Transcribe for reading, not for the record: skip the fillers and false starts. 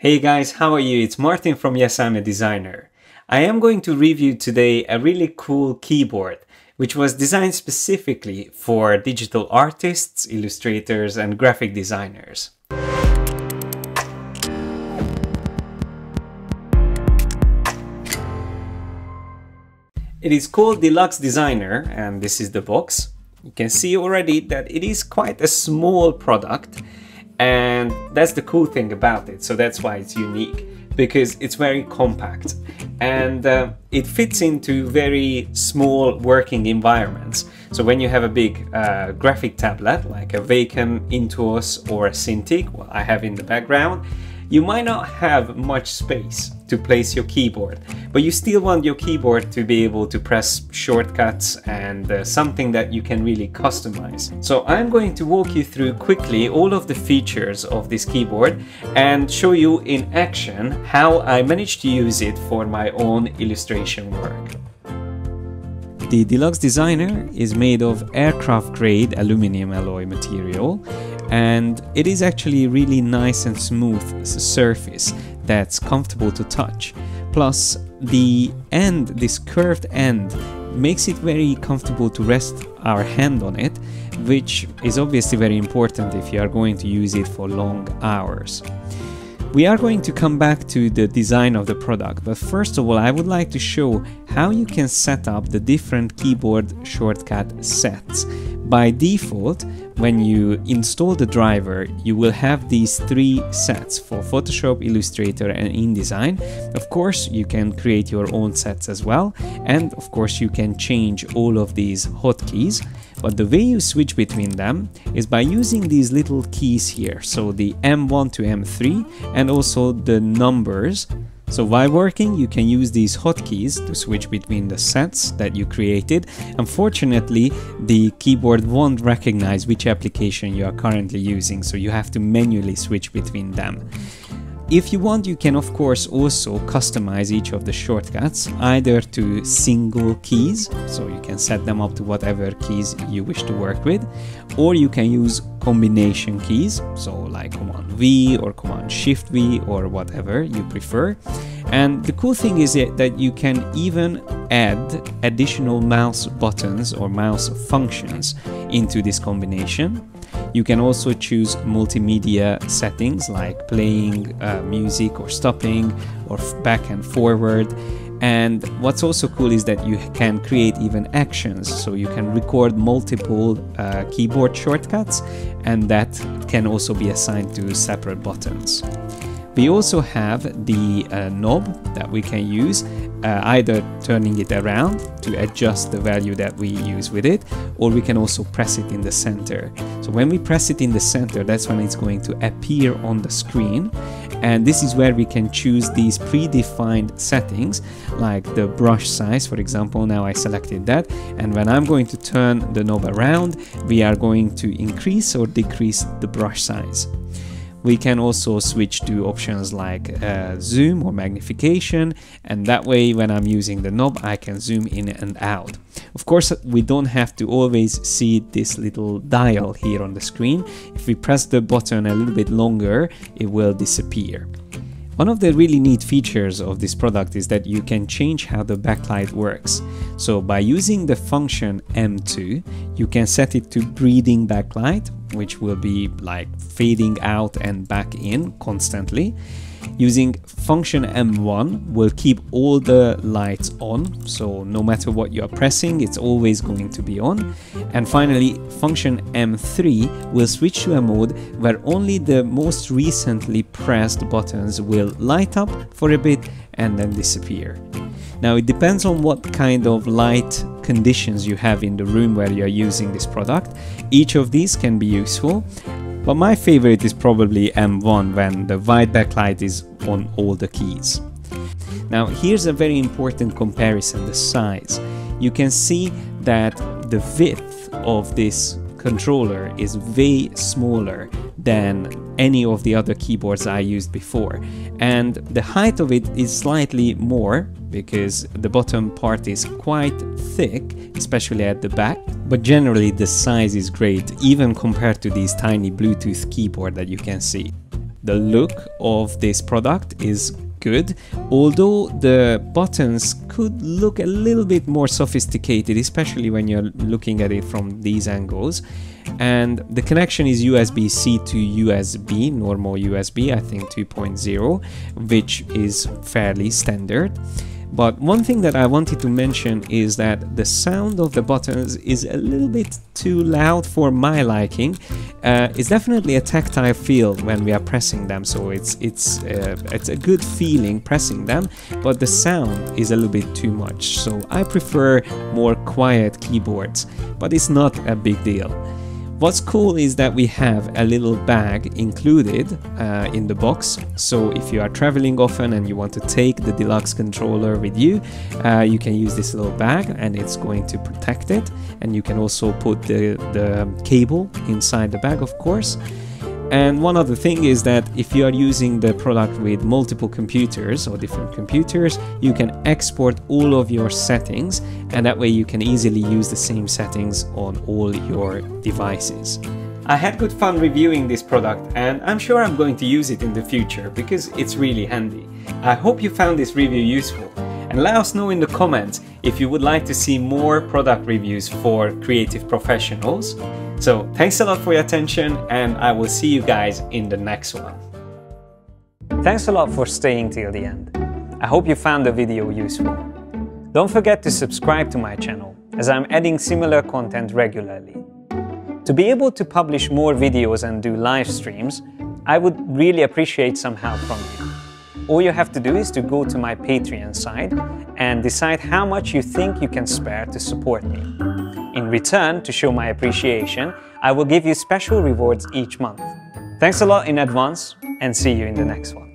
Hey guys, how are you? It's Martin from Yes, I'm a Designer. I am going to review today a really cool keyboard, which was designed specifically for digital artists, illustrators, and graphic designers. It is called Delux Designer, and this is the box. You can see already that it is quite a small product. And that's the cool thing about it, so that's why it's unique, because it's very compact and it fits into very small working environments. So when you have a big graphic tablet like a Wacom, Intuos or a Cintiq, what I have in the background, you might not have much space to place your keyboard, but you still want your keyboard to be able to press shortcuts and something that you can really customize. So I'm going to walk you through quickly all of the features of this keyboard and show you in action how I managed to use it for my own illustration work. The Delux Designer is made of aircraft grade aluminum alloy material, and it is actually really nice and smooth surface that's comfortable to touch. Plus this curved end makes it very comfortable to rest our hand on it, which is obviously very important if you are going to use it for long hours. We are going to come back to the design of the product, but first of all I would like to show how you can set up the different keyboard shortcut sets. By default, when you install the driver, you will have these three sets for Photoshop, Illustrator and InDesign. Of course, you can create your own sets as well, and of course you can change all of these hotkeys. But the way you switch between them is by using these little keys here, so the M1 to M3 and also the numbers. So while working, you can use these hotkeys to switch between the sets that you created. Unfortunately, the keyboard won't recognize which application you are currently using, so you have to manually switch between them. If you want, you can of course also customize each of the shortcuts either to single keys, so you can set them up to whatever keys you wish to work with, or you can use combination keys, so like Command V or Command Shift V or whatever you prefer. And the cool thing is that you can even add additional mouse buttons or mouse functions into this combination. You can also choose multimedia settings like playing music or stopping or back and forward. And what's also cool is that you can create even actions, so you can record multiple keyboard shortcuts, and that can also be assigned to separate buttons. We also have the knob that we can use, either turning it around to adjust the value that we use with it, or we can also press it in the center. So when we press it in the center, that's when it's going to appear on the screen, and this is where we can choose these predefined settings like the brush size. For example, now I selected that, and when I'm going to turn the knob around, we are going to increase or decrease the brush size. We can also switch to options like zoom or magnification, and that way when I'm using the knob I can zoom in and out. Of course, we don't have to always see this little dial here on the screen. If we press the button a little bit longer, it will disappear. One of the really neat features of this product is that you can change how the backlight works. So by using the function M2, you can set it to breathing backlight, which will be like fading out and back in constantly. Using function M1 will keep all the lights on, so no matter what you are pressing, it's always going to be on. And finally, function M3 will switch to a mode where only the most recently pressed buttons will light up for a bit and then disappear. Now it depends on what kind of light conditions you have in the room where you are using this product. Each of these can be useful, but my favorite is probably M1 when the white backlight is on all the keys. Now here's a very important comparison, the size. You can see that the width of this controller is way smaller than any of the other keyboards I used before, and the height of it is slightly more because the bottom part is quite thick, especially at the back, but generally the size is great even compared to these tiny Bluetooth keyboard that you can see. the look of this product is good, although the buttons could look a little bit more sophisticated, especially when you're looking at it from these angles. And the connection is USB-C to USB, normal USB, I think 2.0, which is fairly standard. But one thing that I wanted to mention is that the sound of the buttons is a little bit too loud for my liking. It's definitely a tactile feel when we are pressing them, so it's a good feeling pressing them, but the sound is a little bit too much. So I prefer more quiet keyboards, but it's not a big deal. What's cool is that we have a little bag included in the box, so if you are traveling often and you want to take the Delux controller with you, you can use this little bag and it's going to protect it. And you can also put the cable inside the bag, of course. And one other thing is that if you are using the product with multiple computers or different computers, you can export all of your settings, and that way you can easily use the same settings on all your devices. I had good fun reviewing this product, and I'm sure I'm going to use it in the future because it's really handy. I hope you found this review useful, and let us know in the comments if you would like to see more product reviews for creative professionals. So thanks a lot for your attention, and I will see you guys in the next one. Thanks a lot for staying till the end. I hope you found the video useful. Don't forget to subscribe to my channel, as I'm adding similar content regularly. To be able to publish more videos and do live streams, I would really appreciate some help from you. All you have to do is to go to my Patreon site and decide how much you think you can spare to support me. In return, to show my appreciation, I will give you special rewards each month. Thanks a lot in advance, and see you in the next one.